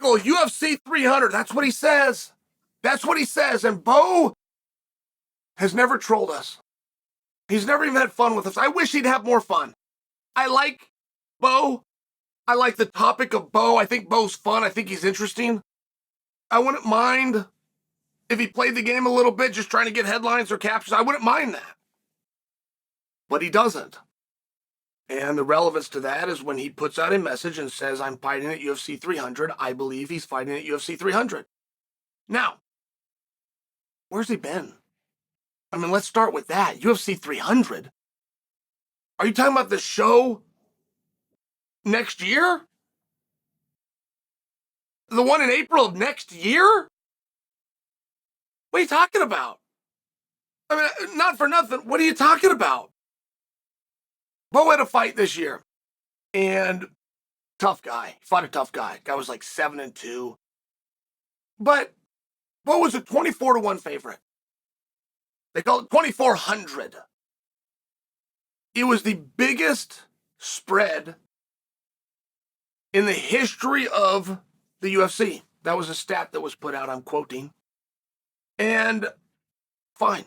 Nickal, UFC 300. That's what he says. That's what he says. And Bo has never trolled us. He's never even had fun with us. I wish he'd have more fun. I like Bo. I like the topic of Bo. I think Bo's fun. I think he's interesting. I wouldn't mind if he played the game a little bit, just trying to get headlines or captions. I wouldn't mind that. But he doesn't. And the relevance to that is when he puts out a message and says, I'm fighting at UFC 300, I believe he's fighting at UFC 300. Now, where's he been? I mean, let's start with that. UFC 300? Are you talking about the show next year? The one in April of next year? What are you talking about? I mean, not for nothing. What are you talking about? Bo had a fight this year, and tough guy. He fought a tough guy. Guy was like 7-2. But Bo was a 24-1 favorite. They call it 2,400. It was the biggest spread in the history of the UFC. That was a stat that was put out, I'm quoting. And fine.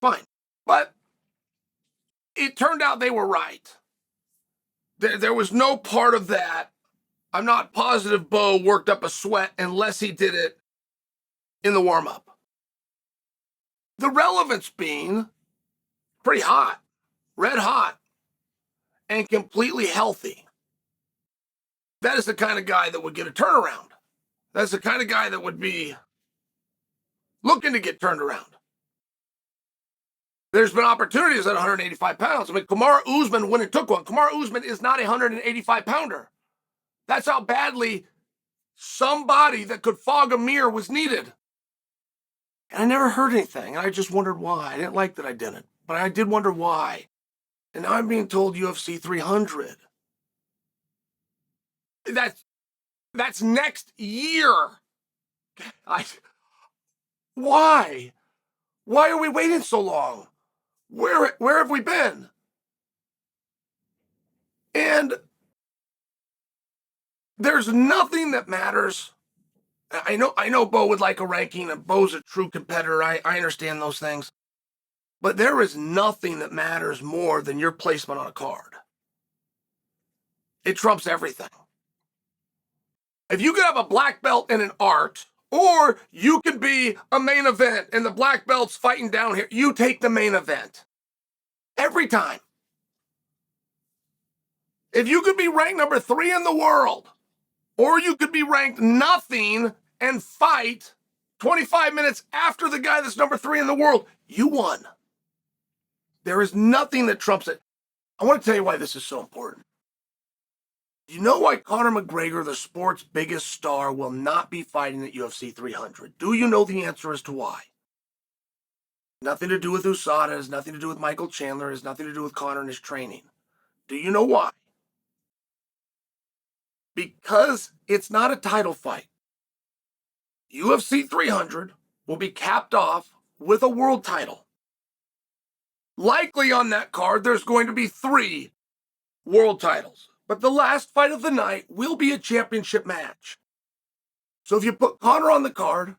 But it turned out they were right. There was no part of that. I'm not positive Bo worked up a sweat unless he did it in the warm-up. The relevance being pretty hot, red hot, and completely healthy. That is the kind of guy that would get a turnaround. That's the kind of guy that would be looking to get turned around. There's been opportunities at 185 pounds. I mean, Kamaru Usman went and took one. Kamaru Usman is not a 185-pounder. That's how badly somebody that could fog a mirror was needed. And I never heard anything, and I just wondered why. I didn't like that I didn't, but I did wonder why. And now I'm being told UFC 300. That's next year. Why? Why are we waiting so long? Where have we been? And there's nothing that matters. I know Bo would like a ranking, and Bo's a true competitor. I understand those things. But there is nothing that matters more than your placement on a card. It trumps everything. If you could have a black belt in an art, or you could be a main event and the black belt's fighting down here, you take the main event. Every time. If you could be ranked number 3 in the world, or you could be ranked nothing and fight 25 minutes after the guy that's number 3 in the world, you won. There is nothing that trumps it. I want to tell you why this is so important. You know why Conor McGregor, the sport's biggest star, will not be fighting at UFC 300? Do you know the answer as to why? Nothing to do with USADA, has nothing to do with Michael Chandler, has nothing to do with Conor and his training. Do you know why? Because it's not a title fight. UFC 300 will be capped off with a world title. Likely on that card, there's going to be 3 world titles. But the last fight of the night will be a championship match. So if you put Conor on the card,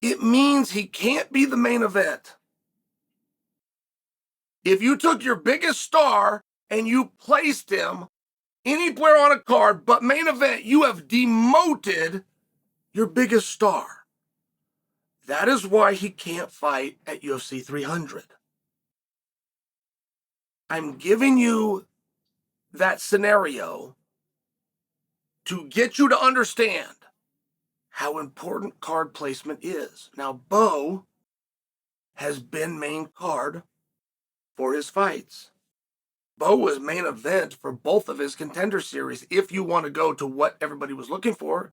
it means he can't be the main event. If you took your biggest star and you placed him anywhere on a card but main event, you have demoted your biggest star. That is why he can't fight at UFC 300. I'm giving you that scenario to get you to understand how important card placement is. Now, Bo has been main card for his fights. Bo was main event for both of his contender series, if you want to go to what everybody was looking for,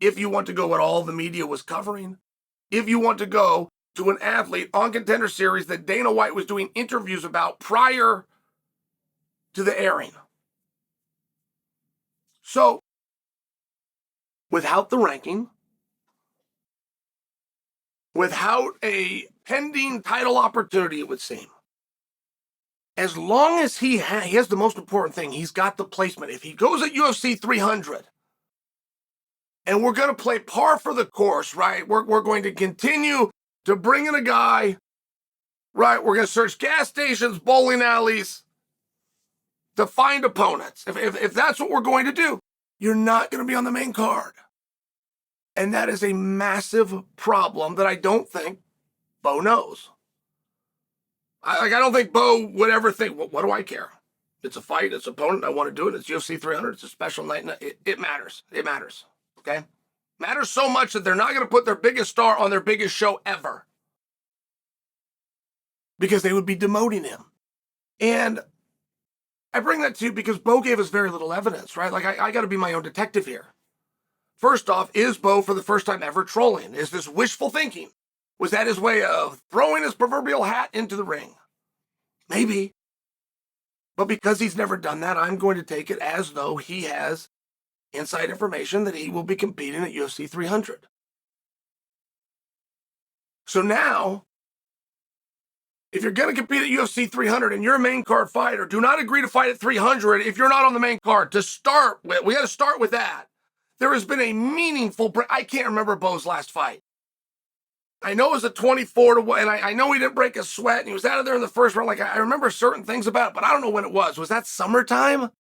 if you want to go what all the media was covering, if you want to go to an athlete on contender series that Dana White was doing interviews about prior to the airing. So, without the ranking, without a pending title opportunity, it would seem, as long as he has the most important thing, he's got the placement. If he goes at UFC 300, And we're going to play par for the course, right? We're going to continue to bring in a guy, right? We're going to search gas stations, bowling alleys to find opponents. If that's what we're going to do, you're not going to be on the main card. And that is a massive problem that I don't think Bo knows. I don't think Bo would ever think, well, what do I care? It's a fight, it's an opponent, I want to do it. It's UFC 300, it's a special night. It matters. It matters, okay? Matters so much that they're not going to put their biggest star on their biggest show ever. Because they would be demoting him. And I bring that to you because Bo gave us very little evidence, right? Like, I got to be my own detective here. First off, is Bo for the first time ever trolling? Is this wishful thinking? Was that his way of throwing his proverbial hat into the ring? Maybe. But because he's never done that, I'm going to take it as though he has inside information that he will be competing at UFC 300. So now, if you're going to compete at UFC 300 and you're a main card fighter, do not agree to fight at 300 if you're not on the main card. To start with, we got to start with that. There has been a meaningful break. I can't remember Bo's last fight. I know it was a 24-1, and I know he didn't break a sweat, and he was out of there in the first round. Like, I remember certain things about it, but I don't know when it was. Was that summertime?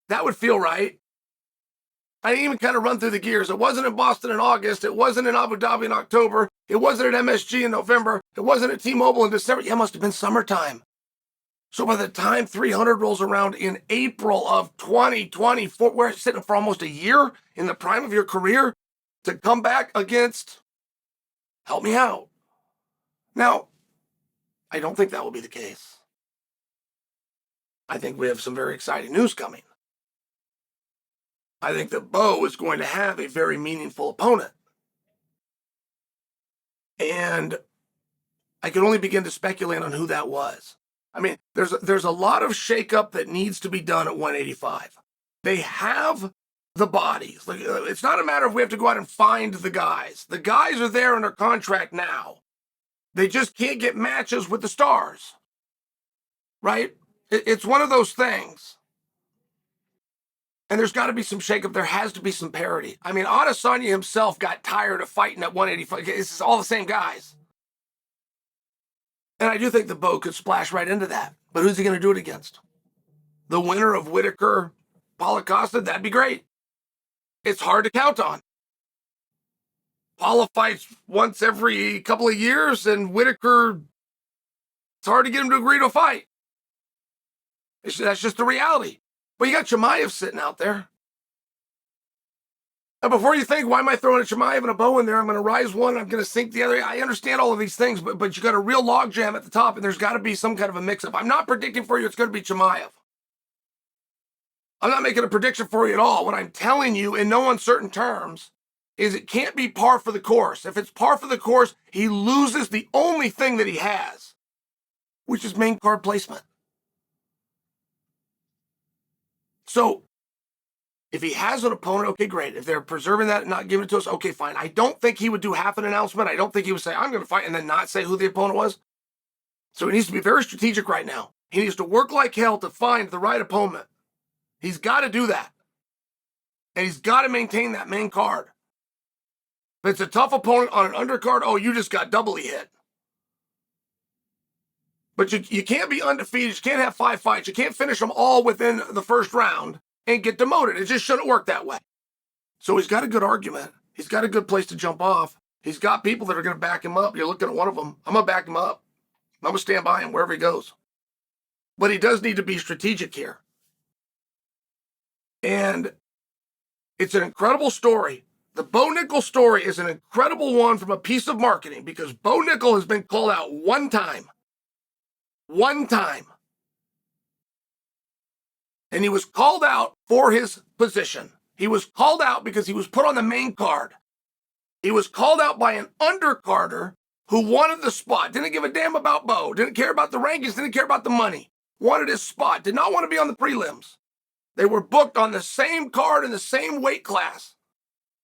That would feel right. I didn't even kind of run through the gears. It wasn't in Boston in August. It wasn't in Abu Dhabi in October. It wasn't at MSG in November. It wasn't at T-Mobile in December. Yeah, it must have been summertime. So by the time 300 rolls around in April of 2024, we're sitting for almost a year in the prime of your career to come back against, help me out. Now, I don't think that will be the case. I think we have some very exciting news coming. I think that Bo is going to have a very meaningful opponent. And I can only begin to speculate on who that was. I mean, there's a lot of shakeup that needs to be done at 185. They have the bodies. Like, it's not a matter of we have to go out and find the guys. The guys are there under contract now. They just can't get matches with the stars. Right? It's one of those things. And there's got to be some shakeup. There has to be some parity. I mean, Adesanya himself got tired of fighting at 185. It's all the same guys. And I do think the Bo could splash right into that. But who's he going to do it against? The winner of Whitaker, Paulo Costa? That'd be great. It's hard to count on. Paulo fights once every couple of years, and Whitaker, it's hard to get him to agree to a fight. That's just the reality. But you got Chimaev sitting out there. And before you think, why am I throwing a Chimaev and a Bo in there? I'm going to rise one, I'm going to sink the other. I understand all of these things, but you got a real logjam at the top, and there's got to be some kind of a mix-up. I'm not predicting for you it's going to be Chimaev. I'm not making a prediction for you at all. What I'm telling you in no uncertain terms is it can't be par for the course. If it's par for the course, he loses the only thing that he has, which is main card placement. So if he has an opponent, okay, great. If they're preserving that and not giving it to us, okay, fine. I don't think he would do half an announcement. I don't think he would say, I'm going to fight, and then not say who the opponent was. So he needs to be very strategic right now. He needs to work like hell to find the right opponent. He's got to do that. And he's got to maintain that main card. If it's a tough opponent on an undercard, oh, you just got doubly hit. But you can't be undefeated. You can't have 5 fights. You can't finish them all within the first round and get demoted. It just shouldn't work that way. So he's got a good argument. He's got a good place to jump off. He's got people that are going to back him up. You're looking at one of them. I'm going to back him up. I'm going to stand by him wherever he goes. But he does need to be strategic here. And it's an incredible story. The Bo Nickal story is an incredible one from a piece of marketing because Bo Nickal has been called out one time. One time. And he was called out for his position. He was called out because he was put on the main card. He was called out by an undercarder who wanted the spot, didn't give a damn about Bo, didn't care about the rankings, didn't care about the money, wanted his spot, did not want to be on the prelims. They were booked on the same card in the same weight class.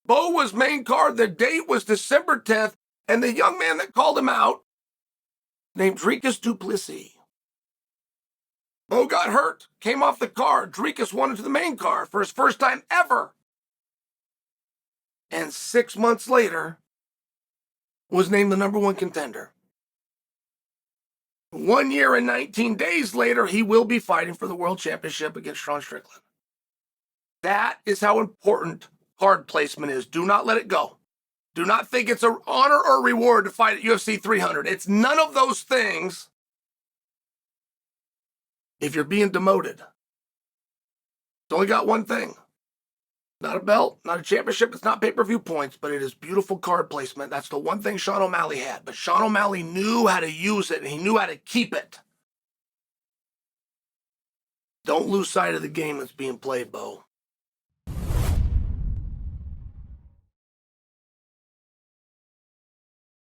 Bo was main card. The date was December 10th, and the young man that called him out, named Dricus du Plessis. Bo got hurt, came off the card. Dricus won into the main card for his first time ever. and 6 months later was named the #1 contender. 1 year and 19 days later, he will be fighting for the world championship against Sean Strickland. That is how important card placement is. Do not let it go. Do not think it's an honor or reward to fight at UFC 300. It's none of those things if you're being demoted. It's only got one thing. Not a belt, not a championship, it's not pay-per-view points, but it is beautiful card placement. That's the one thing Sean O'Malley had. But Sean O'Malley knew how to use it, and he knew how to keep it. Don't lose sight of the game that's being played, Bo.